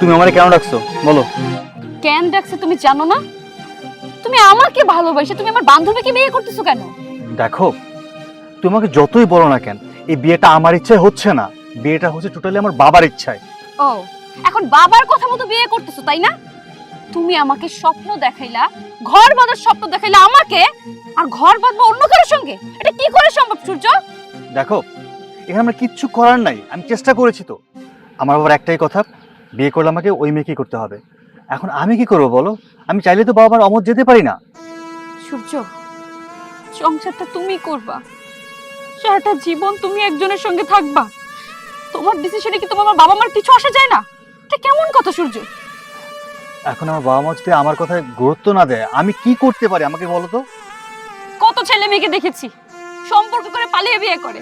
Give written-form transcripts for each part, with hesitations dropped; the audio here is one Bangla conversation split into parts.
তুমি আমারে কেন ডাকছো বলো? কেন ডাকছে তুমি জানো না? তুমি আমাকে ভালোবাসে তুমি আমার বান্ধবীকে বিয়ে করতেছো কেন? দেখো, তুমি আমাকে যতই বলো না কেন, এই বিয়েটা আমার ইচ্ছায় হচ্ছে না, বিয়েটা হচ্ছে টোটালি আমার বাবার ইচ্ছায়। ও, এখন বাবার কথা মতো বিয়ে করতেছো তাই না? তুমি আমাকে স্বপ্ন দেখাইলা, ঘর বাঁধার স্বপ্ন দেখাইলা আমাকে, আর ঘর বাঁধবো অন্য কারোর সঙ্গে? এটা কি করে সম্ভব সূর্য? দেখো, এখানে আমার কিচ্ছু করার নাই, আমি চেষ্টা করেছি তো। আমার বাবার একটাই কথা, বিয়ে করলে আমাকে ওই মেয়েকেই করতে হবে। এখন আমি কি করবো বলো? আমি চাইলে তো বাবার অমত যেতে পারি না। সূর্য, সংসারটা তুমি করবা, সারাটা জীবন তুমি একজনের সঙ্গে থাকবা, তোমার ডিসিশনে কি তোমার বাবা মার কিছু আসা যায় না? এটা কেমন কথা সূর্য? এখন আমার বাবা মা যদি আমার কথায় গুরুত্ব না দেয়, আমি কি করতে পারি আমাকে বলো তো? কত ছেলে মেয়েকে দেখেছি সম্পর্ক করে পালিয়ে বিয়ে করে,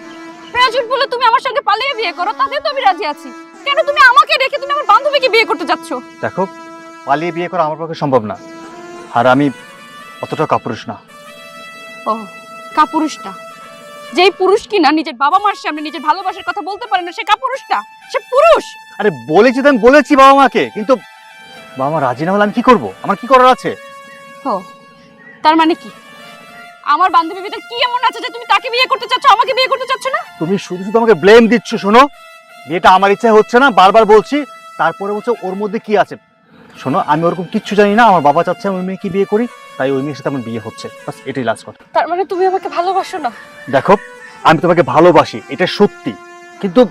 প্রয়োজন বলে তুমি আমার সঙ্গে পালিয়ে বিয়ে করো, তাতে তো আমি রাজি আছি। কেন তুমি আমাকে রেখে তুমি আমার বান্ধবীকে বিয়ে করতে যাচ্ছ? দেখো, পালিয়ে বিয়ে করা আমার পক্ষে সম্ভব না, আর আমি অতটা কাপুরুষ না। ও, কাপুরুষটা? যেই পুরুষ কিনা নিজের বাবা মার সামনে নিজের ভালোবাসার কথা বলতে পারে না, সে কাপুরুষটা? সে পুরুষ? আরে বলেছি তো, আমি বলেছি বাবা মাকে, কিন্তু বাবা মা রাজি না হলে আমি কি করব? আমার কি করার আছে? ও, তার মানে কি আমার বান্ধবীর ভিতর কি এমন আছে যে তুমি তাকে বিয়ে করতে চাচ্ছ, আমাকে বিয়ে করতে চাচ্ছ না? তুমি শুধু শুধু আমাকে ব্লেম দিচ্ছ। শোনো, বিয়েটা আমার ইচ্ছায় হচ্ছে না, বারবার বলছি, তারপরে বলছো ওর মধ্যে কি আছে। শোনো, আমি ওরকম কিচ্ছু জানি না, আমার বাবা চাচ্ছে আমি ওই মেয়েকে বিয়ে করি, তাই ওই মেয়ের সাথে আমার বিয়ে হচ্ছে, বাস এটাই লাস্ট কথা। তার মানে তুমি আমাকে ভালোবাসো না? দেখো, আমি তোমাকে ভালোবাসি, এটা সত্যি, কিন্তু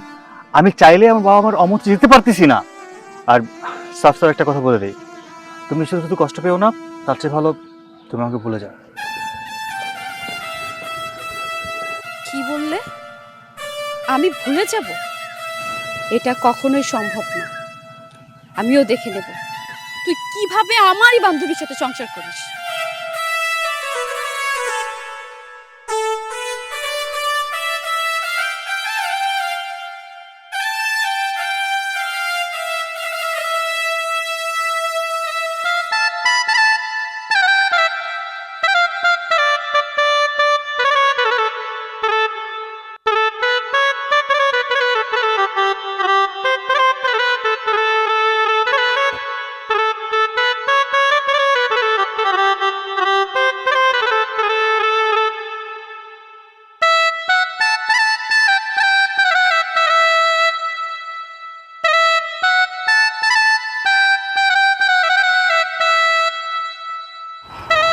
আমি চাইলে আমার বাবা মার অমত যেতে পারতেছি না। আর সাফ সাফ একটা কথা বলে দিই, তুমি শুধু শুধু কষ্ট পেও না, তার চেয়ে ভালো তুমি আমাকে ভুলে যাও। কি বললে? আমি ভুলে যাব? এটা কখনোই সম্ভব না। আমিও দেখে নেব তুই কিভাবে আমারই বান্ধবীর সাথে সংসার করিস।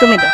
তুমি দাও।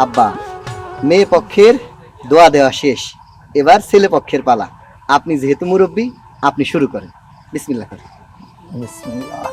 আব্বা, মেয়ে পক্ষের দোয়া দেওয়া শেষ, এবার ছেলে পক্ষের পালা। আপনি যেহেতু মুরব্বী, আপনি শুরু করেন। বিসমিল্লাহ করেন। বিসমিল্লাহ।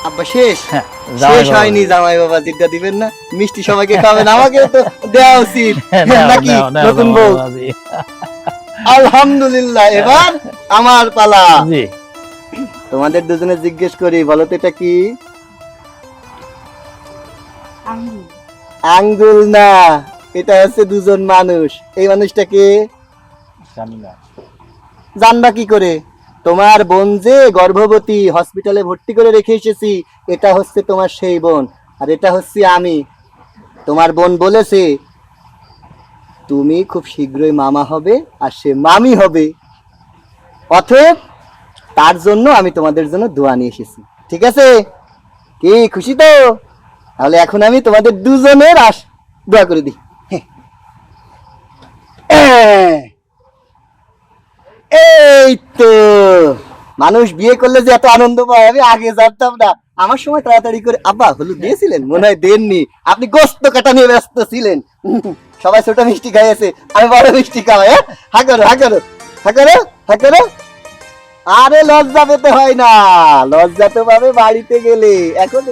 আব্বা শেষ? হ্যাঁ, শেষ জামাই হয়নি, জামাই বাবা জিদ্দা দিবেন না? মিষ্টি সবাইকে খাবেন, আমাকে তো দেওয়া উচিত নাকি? নতুন বউ, আলহামদুলিল্লাহ, এবার আমার পালা। জি, তোমাদের দুজনে জিজ্ঞেস করি, বলো তো এটা কি? আঙ্গুল না, এটা হচ্ছে দুজন মানুষ। এই মানুষটাকে জানি না। জানবা কি করে? তোমার বোন যে গর্ভবতী, হসপিটালে ভর্তি করে রেখে এসেছি, এটা হচ্ছে তোমার সেই বোন, আর এটা হচ্ছে আমি। তোমার বোন বলেছে তুমি খুব শীঘ্রই মামা হবে, আর সে মামি হবে। অতএব তার জন্য আমি তোমাদের জন্য দোয়া নিয়ে এসেছি, ঠিক আছে? কি খুশি তো? তাহলে এখন আমি তোমাদের দুজনের দোয়া করে দিই। এই তো, মানুষ বিয়ে করলে যে এত আনন্দ পায় আমি আগে জানতাম না। আমার সময় তাড়াতাড়ি করে আব্বা হলুদ দিয়েছিলেন, মনে হয় দেননি, আপনি গোস্ত কাটা নিয়ে ব্যস্ত ছিলেন। সবাই ছোট মিষ্টি খাইয়েছে, আমি বড় মিষ্টি খাওয়াই। হা করো হা করো হা করো হা করো। আরে লজ্জা পেতে হয় না, লজ্জা তো পাবে বাড়িতে গেলে। এখন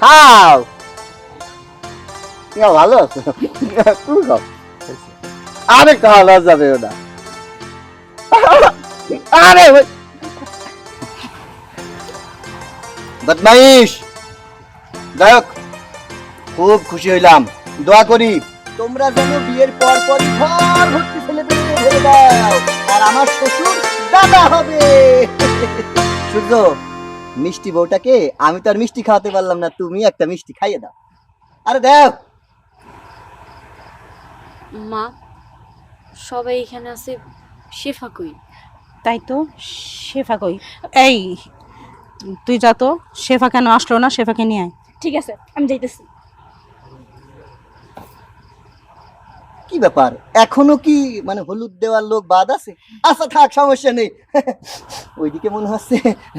খাও, ভালো আছো? তুমি খাও। আরে খাও, লজ্জা পেও না। আরে বদমাইশ। যাই হোক, খুব খুশি হইলাম। দোয়া করি তোমরা যেন বিয়ের পর পরই ঘর ভর্তি ছেলে পেলে ধরে দাও, আর আমার শ্বশুর দাদা হবে। সূর্য, মিষ্টি বউটাকে আমি তো আর মিষ্টি খাওয়াতে পারলাম না, তুমি একটা মিষ্টি খাইয়ে দাও। আরে দাও। মা, সবাই এখানে আছে, শেফা কই? তাই তো, শেফা কই? এই তুই যা তো, শেফা কেন আসলো না? শেফাকে নিয়ে আয়। ঠিক আছে, আমি যাইতেছি। কি ব্যাপার, এখনো কি মানে হলুদ দেওয়ার লোক বাদ আছে? আচ্ছা থাক, সমস্যা নেই। ওইদিকে মনে হচ্ছে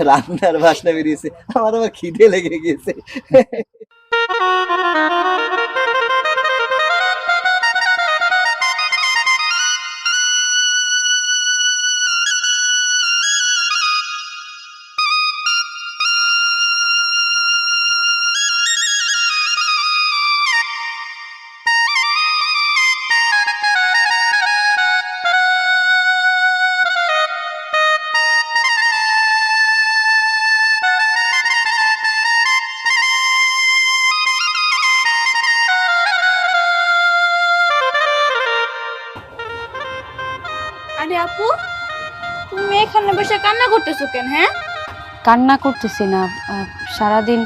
রান্নার বাসনা বেরিয়েছে, আমার আবার খিদে লেগে গিয়েছে। আরে আপু, তুমি এখানে বসে কান্না করতেছো কেন? হ্যাঁ, কান্না করতেছি না, সারাদিন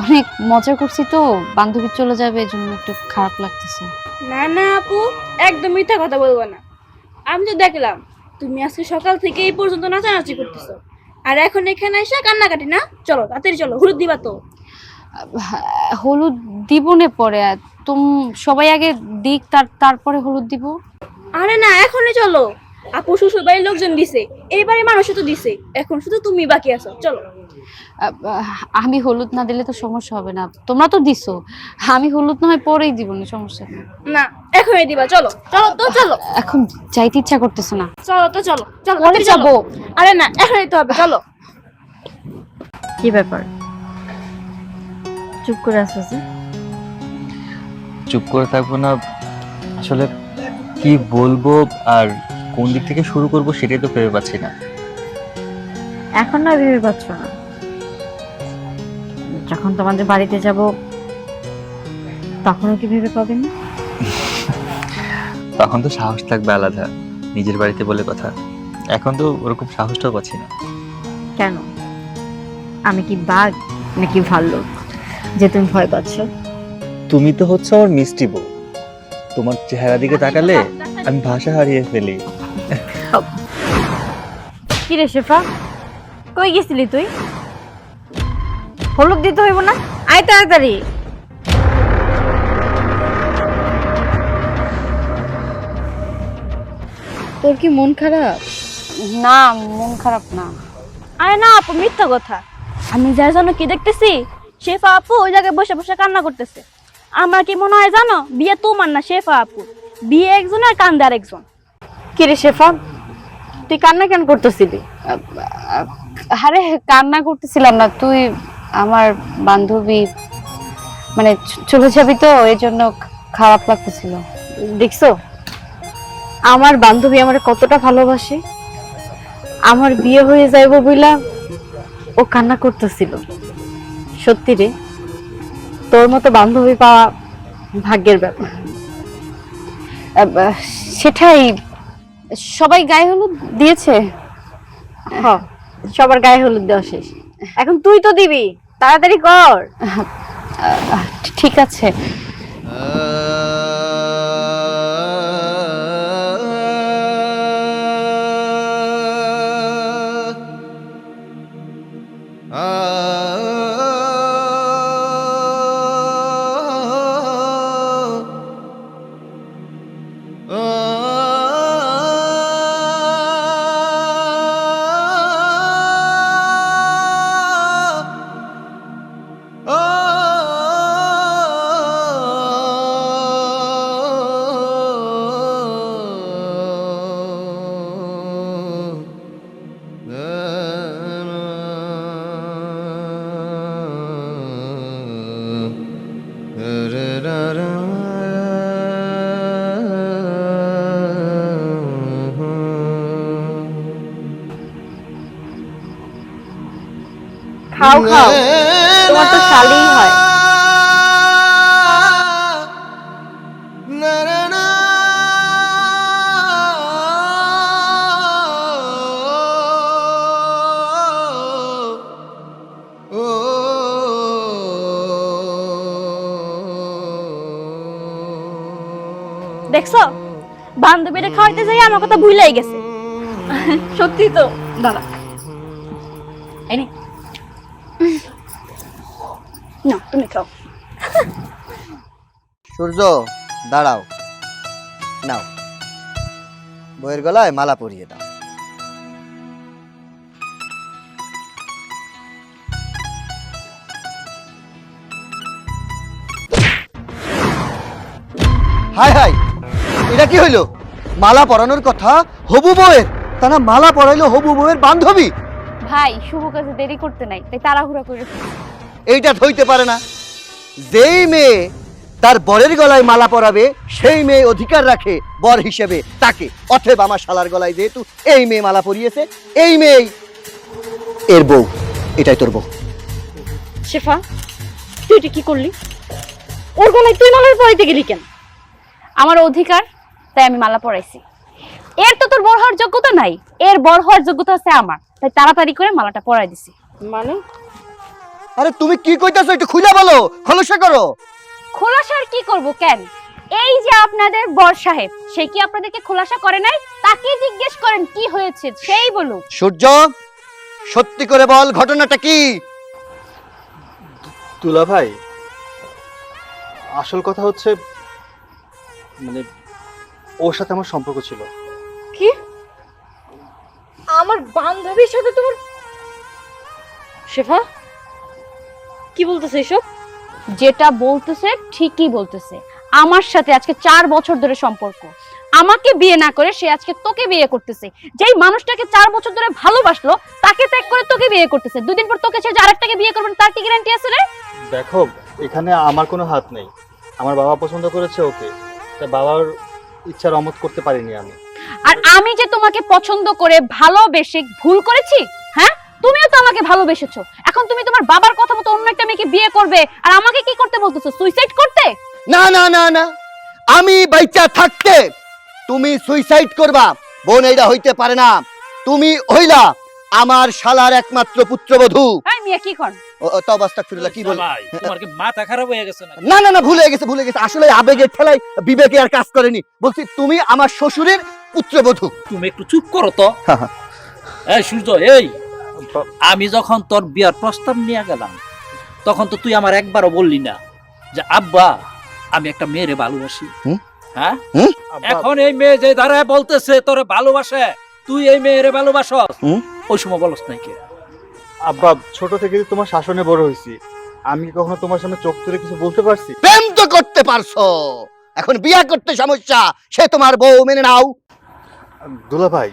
অনেক মজা করছি তো, বান্ধবী চলে যাবে এজন্য একটু খারাপ লাগতেছে। না না আপু, একদম মিথ্যা কথা বলবো না। আমি তো দেখলাম তুমি আজকে সকাল থেকে এই পর্যন্ত নাচানাচি করতেছো, আর এখন এখানে এসে কান্নাকাটি না? চলো তাড়াতাড়ি চলো, হলুদ দিবা তো। হলুদ দিব নে পরে, তুমি সবাই আগে দিক, তারপরে হলুদ দিব। আরে না, এখনই চলো। আপু শ্বশুর বাড়ির লোকজন দিছে, এইবারে মানুষও তো দিছে, এখন শুধু তুমি বাকি আছো, চলো। আমি হলুদ না দিলে তো সমস্যা হবে না, তোমরা তো দিছো, আমি হলুদ না হয় পরেই দিব না, সমস্যা নেই। না, এখনই দিবা, চলো চলো তো, চলো। এখন যাইতে ইচ্ছা করতেছে না। চলো তো, চলো চলো, পরে তাড়াতাড়ি চলো। যাবো। আরে না, এখনই তো হবে, চলো। কি ব্যাপার, চুপ করে আছো যে? চুপ করে থাকবো না, আসলে কি বলবো আর কোন দিক থেকে শুরু করব সেটাই তো ভেবে পাচ্ছি না। এখন না ভেবে পাচ্ছ না, যখন তোমাদের বাড়িতে যাব তখনও কি ভেবে পাবেন? তখন তো সাহস থাকবে আলাদা, নিজের বাড়িতে বলে কথা। এখন তো ওরকম সাহসটাও পাচ্ছি না। কেন, আমি কি বাঘ নাকি ভাল্লুক যে তুমি ভয় পাচ্ছ? তুমি তো হচ্ছে আমার মিষ্টি বউ, তোমার চেহারা দিকে তাকালে আমি ভাষা হারিয়ে ফেলি। কি রে শেফা, কই গেছিলি তুই? হলুদ দিতে হইব না, আয় তাড়াতাড়ি। তোর কি মন খারাপ? না, মন খারাপ না। আরে না আপু, মিথ্যা কথা। আমি যা জানো কি দেখতেছি, শেফা আপু ওই জায়গায় বসে বসে কান্না করতেছে। আমার কি মনে হয় জানো, বিয়ে তোমার না শেফা আপু, বিয়ে একজন আর কান্দে আর একজন। কি রে শেফা, তুই কান্না কেন করতেছিলি? আরে কান্না করতেছিলাম না, তুই আমার বান্ধবী, মানে চলে যাবি তো এই জন্য খারাপ লাগতেছিল। দেখছো আমার বান্ধবী আমার কতটা ভালোবাসে, আমার বিয়ে হয়ে যাইব বইলা ও কান্না করতেছিল। সত্যি রে, তোর মতো বান্ধবী পাওয়া ভাগ্যের ব্যাপার। সেটাই, সবাই গায়ে হলুদ দিয়েছে? হ্যাঁ, সবার গায়ে হলুদ দেওয়া শেষ, এখন তুই তো দিবি, তাড়াতাড়ি কর। ঠিক আছে। খাও খাও, তোমার তো শালেই হয়। দেখছো বান্ধবীরা খাওয়াইতে যাই আমার কথা ভুলাই গেছে। সত্যি তো। দাঁড়া এই নে। না তুমি খাও। সূর্য দাঁড়াও, নাও বইয়ের গলায় মালা পরিয়ে দাও। হাই হাই, এটা কি হইলো? মালা পরানোর কথা হবু বউয়ের, তা না মালা পরাইলো হবু বউয়ের বান্ধবী। ভাই শুভ কাজে দেরি করতে নাই, তাই তাড়াহুড়া করে ফেলেছি। এইটা হইতে পারে না। যেই মেয়ে তার বরের গলায় মালা পরাবে সেই মেয়ে অধিকার রাখে বর হিসেবে তাকে। অতএব আমার শালার গলায় যেহেতু এই মেয়ে মালা পরিয়েছে, এই মেয়েই এর বউ, এটাই তোর বউ। শেফা তুই এটা কি করলি? ওর গলায় তুই মালা পরাইতে গেলি কেন? আমার অধিকার, তাই আমি মালা পরাইছি। এর তো তোর বড় হওয়ার যোগ্যতা নাই, এর বড় হওয়ার যোগ্যতা আছে আমার, তাই তাড়াতাড়ি করে মালাটা পরাই দিছি। মানে আরে তুমি কি কইতাছো একটু খুলে বলো, খোলসা করো। খোলাসা আর কি করব কেন? এই যে আপনাদের বর সাহেব, সে কি আপনাদেরকে খোলাসা করে নাই? তাকে জিজ্ঞেস করেন কি হয়েছে, সেই বলুক। সূর্য সত্যি করে বল, ঘটনাটা কি? দুলা ভাই, আসল কথা হচ্ছে মানে ওর সাথে আমার সম্পর্ক ছিল। কি? আমার বান্ধবীর সাথে তোমার? শেফা কি বলতেছে এসব? যেটা বলতেছে ঠিকই বলতেছে। আমার সাথে আজকে 4 বছর ধরে সম্পর্ক। আমাকে বিয়ে না করে সে আজকে তোকে বিয়ে করতেছে। যেই মানুষটাকে 4 বছর ধরে ভালোবাসলো তাকে ত্যাগ করে তোকে বিয়ে করতেছে। 2 দিন পর তোকে ছেড়ে আরেকটাকে বিয়ে করবেন, তার কি গ্যারান্টি আছে রে? দেখো, এখানে আমার কোনো হাত নেই। আমার বাবা পছন্দ করেছে ওকে, তাই বাবার ইচ্ছার অমত করতে পারিনি আমি। আর আমি যে তোমাকে পছন্দ করে ভালোবেসে ভুল করেছি? হ্যাঁ, তুমিও তো আমাকে ভালোবেসেছো। এখন তুমি তোমার বাবার কথা মতো অন্য একটা মেয়েকে বিয়ে করবে, আর আমাকে কি করতে বলতেছো? সুইসাইড করতে? না না না না, আমি বাইচা থাকতে তুমি সুইসাইড করবা? বোন, এইটা হইতে পারে না। তুমি হইলা আমার শালার একমাত্র পুত্রবধূ। এই মিয়া কি কর? তওবা আস্তাগফিরুল্লাহ, কি বল? ভাই তোমার কি মাথা খারাপ হয়ে গেছে নাকি? না না না, ভুলে গেছে ভুলে গেছে। আসলে আবেগের ঠেলায় বিবেকে আর কাজ করেনি। বলছি তুমি আমার শ্বশুরের পুত্রবধূ। তুমি একটু চুপ করো তো। এই সূর্য, এই আমি যখন তোর বিয়ার প্রস্তাব নিয়ে গেলাম তখন তো তুই আমার একবারও বললি না যে আব্বা আমি একটা মেয়েরে ভালোবাসি। হ্যাঁ, এখন এই মেয়ে যে দাঁড়ায় বলতেছে তোরে ভালোবাসে, তুই এই মেয়েরে ভালোবাসস, ওই সময় বলস নাই কে? আব্বা, ছোট থেকে তোমার শাসনে বড় হয়েছি, আমি কি কখনো তোমার সামনে চোখ তুলে কিছু বলতে পারছি? প্রেম তো করতে পারছো, এখন বিয়া করতে সমস্যা, সে তোমার বউ, মেনে নাও। দুলা ভাই,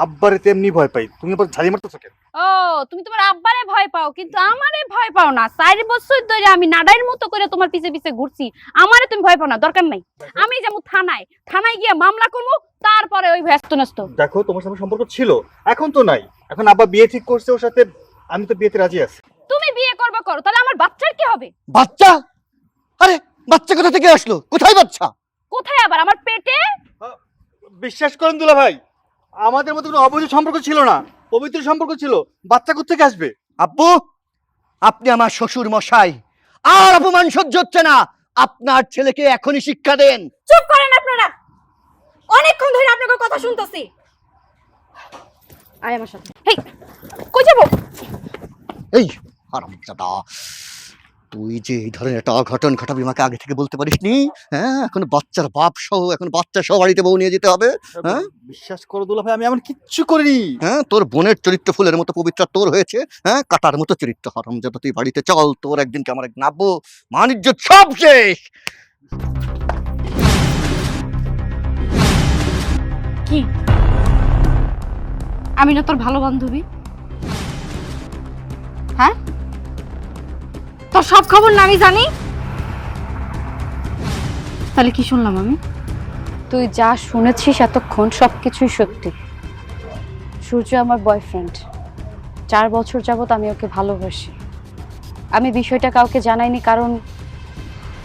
আব্বারে তেমনি ভয় পাই, তুমি আবার ঝাড়ি মারতেছো কেন? ও, তুমি তোমার আব্বারে ভয় পাও কিন্তু আমারে ভয় পাও না। 4 বছর ধরে আমি নাডাইর মতো করে তোমার পিছে পিছে ঘুরছি, আমারে তুমি ভয় পাও না। দরকার নাই, আমি যাবো থানায় গিয়ে মামলা করবো, তারপরে ওই ব্যস্ত নষ্ট। দেখো, তোমার সাথে সম্পর্ক ছিল, এখন তো নাই। এখন আব্বা বিয়ে ঠিক করছে ওর সাথে, আমি তো বিয়েতে রাজি আছি। তুমি বিয়ে করবে করো, তাহলে আমার বাচ্চার কি হবে? বাচ্চা? আরে বাচ্চা কোথা থেকে আসলো? কোথায় বাচ্চা? কোথায় আবার? আমার পেটে। বিশ্বাস করেন দুলা ভাই, আমাদের মধ্যে কোনো অবৈধ সম্পর্ক ছিল না, পবিত্র সম্পর্ক ছিল। বাচ্চা কোত্থেকে আসবে? আব্বু, আপনি আমার শ্বশুর মশাই, আর অপমান সহ্য হচ্ছে না। আপনার ছেলেকে এখনই শিক্ষা দেন। চুপ করেন আপনারা, অনেকক্ষণ ধরে আপনাদের কথা শুনতেছি। আয় আমার সাথে। হেই, কই যাবো? এই হারামজাদা, তুই যে এই ধরনের একটা অঘটন ঘটাবি আমাকে আগে থেকে বলতে পারিসনি? হ্যাঁ, এখন বাচ্চার বাপ সহ, এখন বাচ্চা সহ বাড়িতে বউ নিয়ে যেতে হবে? হ্যাঁ বিশ্বাস করো দুলা ভাই, আমি এমন কিচ্ছু করিনি। হ্যাঁ, তোর বোনের চরিত্র ফুলের মতো পবিত্র, তোর হয়েছে হ্যাঁ কাটার মতো চরিত্র। হারামজাদা, তুই বাড়িতে চল, তোর একদিনকে আমার এক নাববো, মান ইজ্জত সব শেষ। কি? আমি না তোর ভালো বান্ধবী? হ্যাঁ, তোর সব খবর না আমি জানি? তাহলে কি শুনলাম আমি? তুই যা শুনেছিস এতক্ষণ সবকিছুই সত্যি। সূর্য আমার বয়ফ্রেন্ড, 4 বছর যাবত আমি ওকে ভালোবাসি। আমি বিষয়টা কাউকে জানাইনি, কারণ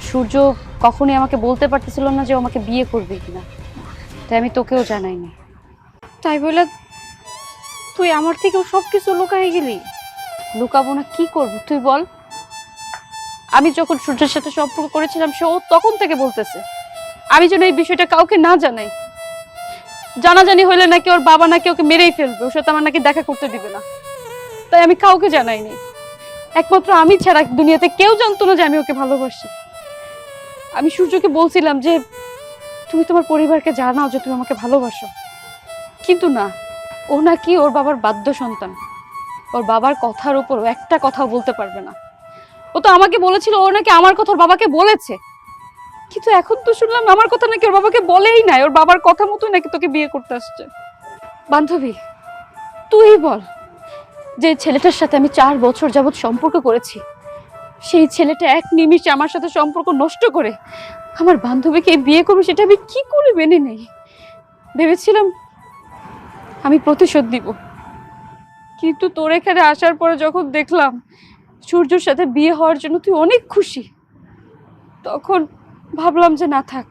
সূর্য কখনোই আমাকে বলতে পারতেছিল না যে ও আমাকে বিয়ে করবে কিনা, তাই আমি তোকেও জানাইনি। তাই বলে তুই আমার থেকেও সব কিছু লুকাই গেলি? লুকাবো না, কি করবো তুই বল? আমি যখন সূর্যের সাথে সম্পর্ক করেছিলাম সে ও তখন থেকে বলতেছে আমি যেন এই বিষয়টা কাউকে না জানাই। জানাজানি হইলে নাকি ওর বাবা নাকি ওকে মেরেই ফেলবে, ওর সাথে আমার নাকি দেখা করতে দিবে না, তাই আমি কাউকে জানাইনি। একমাত্র আমি ছাড়া দুনিয়াতে কেউ জানতো না যে আমি ওকে ভালোবাসি। আমি সূর্যকে বলছিলাম যে তুমি তোমার পরিবারকে জানাও যে তুমি আমাকে ভালোবাসো, কিন্তু না, ও নাকি ওর বাবার বাধ্য সন্তান। ওর বাবার কথার উপর একটা কথাও বলতে পারবে না। ও তো আমাকে বলেছিল ও নাকি আমার কথা ওর বাবাকে বলেছে, কিন্তু এখন তো শুনলাম আমার কথা নাকি ওর বাবাকে বলেই নাই, ওর বাবার কথা মতোই নাকি তোকে বিয়ে করতে আসছে। বান্ধবী, তুই বল, যে ছেলেটার সাথে আমি 4 বছর যাবৎ সম্পর্ক করেছি, সেই ছেলেটা এক নিমিষে আমার সাথে সম্পর্ক নষ্ট করে আমার বান্ধবীকে বিয়ে করবে, সেটা আমি কি করে মেনে নেই? ভেবেছিলাম আমি প্রতিশোধ দিব, কিন্তু তোর এখানে আসার পরে যখন দেখলাম সূর্যর সাথে বিয়ে হওয়ার জন্য তুই অনেক খুশি, তখন ভাবলাম যে না থাক,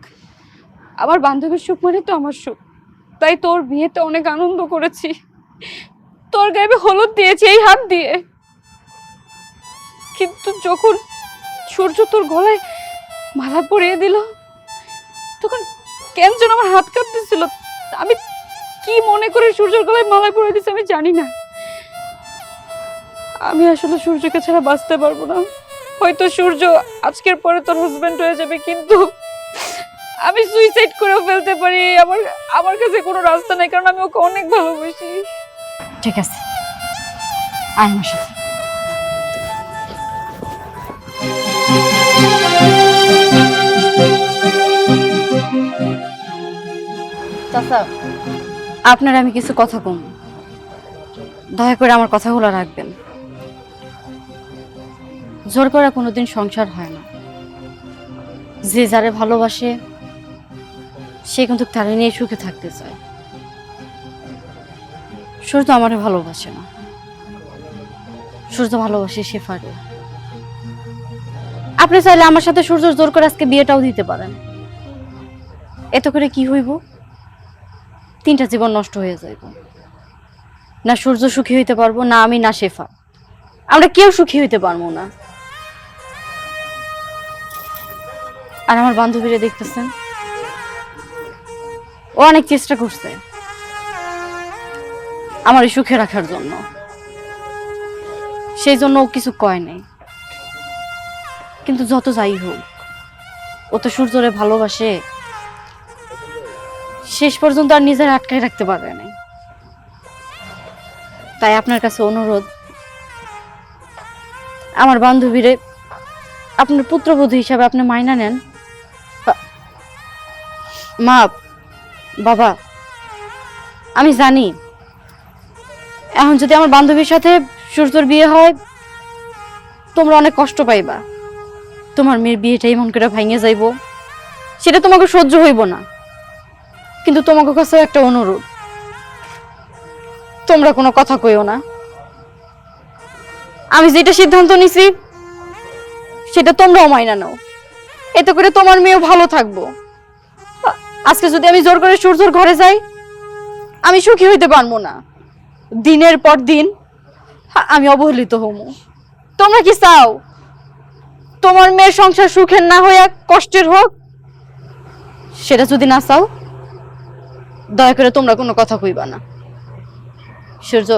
আমার বান্ধবীর সুখ মানে তো আমার সুখ, তাই তোর বিয়েতে অনেক আনন্দ করেছি, তোর গায়ে হলুদ দিয়েছি এই হাত দিয়ে। কিন্তু যখন সূর্য তোর গলায় মালা পরিয়ে দিল তখন কেন যেন আমার হাত কাঁপতেছিল। আমি কি মনে করে সূর্যের গলায় মালা পরিয়ে দিয়েছি আমি জানি না। আমি আসলে সূর্যকে ছাড়া বাঁচতে পারবো না। হয়তো সূর্য আজকের পরে তোর হাজবেন্ড হয়ে যাবে, কিন্তু আমি সুইসাইড করে ফেলতে পারি। আমার কাছে কোনো রাস্তা নেই, কারণ আমি ওকে অনেক ভালোবাসি। ঠিক আছে, আয় আমার সাথে। চাচা, আপনার আমি কিছু কথা কম, দয়া করে আমার কথাগুলো রাখবেন। জোর করা কোনোদিন সংসার হয় না। যে যারে ভালোবাসে সে কিন্তু তারে নিয়ে সুখে থাকতে চায়। সূর্য আমারে ভালোবাসে না, সূর্য ভালোবাসে শেফাকে। আপনি চাইলে আমার সাথে সূর্য জোর করে আজকে বিয়েটাও দিতে পারেন। এত করে কি হইব? 3টা জীবন নষ্ট হয়ে যাইব। না সূর্য সুখী হইতে পারবো, না আমি, না শেফা, আমরা কেউ সুখী হইতে পারবো না। আর আমার বান্ধবীরা দেখতেছেন, ও অনেক চেষ্টা করছে আমার সুখে রাখার জন্য, সেই জন্য ও কিছু কয় নাই। কিন্তু যত যাই হোক, ও তো সূর্যরে ভালোবাসে, শেষ পর্যন্ত আর নিজের আটকায় রাখতে পারে নাই। তাই আপনার কাছে অনুরোধ, আমার বান্ধবীরে আপনার পুত্রবধূ হিসাবে আপনি মাইনা নেন। মা, বাবা, আমি জানি এখন যদি আমার বান্ধবীর সাথে সূর্যর বিয়ে হয় তোমরা অনেক কষ্ট পাইবা, তোমার মেয়ের বিয়েটা এমন করে ভাঙে যাইব, সেটা তোমাকে সহ্য হইব না। কিন্তু তোমাকে কাছে একটা অনুরোধ, তোমরা কোনো কথা কইও না। আমি যেটা সিদ্ধান্ত নিছি সেটা তোমরাও মাইনা নাও, এতে করে তোমার মেয়েও ভালো থাকবো। আজকে যদি আমি জোর করে সূর্যর ঘরে যাই, আমি সুখী হইতে পারবো না। দিনের পর দিন আমি অবহেলিত হব। তোমরা কি চাও তোমার মেয়ের সংসার সুখের না হইয়া কষ্টের হোক? সেটা যদি না চাও, দয়া করে তোমরা কোনো কথা কইবা না। সূর্য,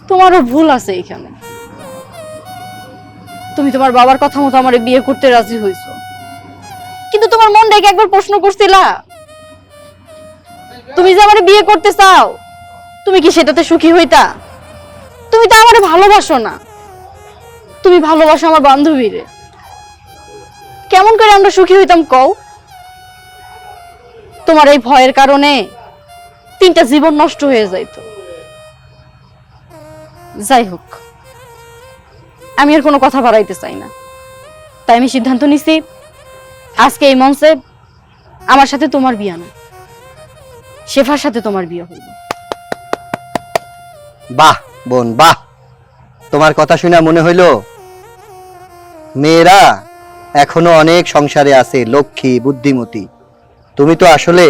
তোমারও ভুল আছে এখানে। তুমি তোমার বাবার কথা মতো আমার বিয়ে করতে রাজি হইছো, কিন্তু তোমার মনটাকে একবার প্রশ্ন করছিলা তুমি যে আমারে বিয়ে করতে চাও, তুমি কি সেটাতে সুখী হইতা? তুমি তো আমারে ভালোবাসো না, তুমি ভালোবাসো আমার বান্ধবীরে। কেমন করে আমরা সুখী হইতাম কও? তোমার এই ভয়ের কারণে 3টা জীবন নষ্ট হয়ে যাইত। যাই হোক, আমি আর কোনো কথা বাড়াইতে চাই না, তাই আমি সিদ্ধান্ত নিছি আজকে এই মঞ্চে আমার সাথে তোমার বিয়ে না, শেফার সাথে তোমার বিয়ে হইব। বাহ, বোন, বাহ, তোমার কথা শুনে মনে হইল মেয়েরা এখনো অনেক সংসারে আছে, লক্ষ্মী বুদ্ধিমতী। তুমি তো আসলে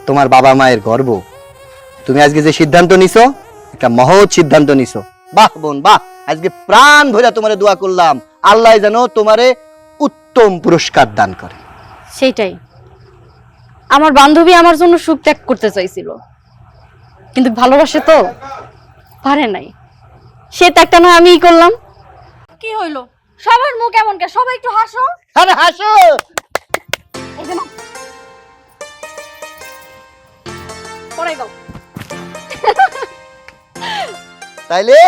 তোমার বাবা মায়ের গর্ব। তুমি আজকে যে সিদ্ধান্ত নিছো, একটা মহৎ সিদ্ধান্ত নিছো। বাহ বোন বাহ, আজকে প্রাণ ভরে তোমারে দোয়া করলাম, আল্লাহ যেন তোমারে উত্তম পুরস্কার দান করে। সেটাই, আমার বান্ধবী আমার জন্য সুখ ত্যাগ করতে চাইছিল, কিন্তু ভালোবাসে তো পারে নাই, সে ত্যাগটা না আমিই করলাম। কি হইলো? সবার মুখ এমন কে? সবাই একটু হাসো। আরে হাসো। এই যে নাও, পড়াই দাও। তাইলে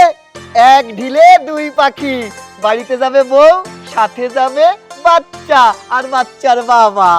এক ঢিলে দুই পাখি, বাড়িতে যাবে বউ, সাথে যাবে বাচ্চা আর বাচ্চার বাবা।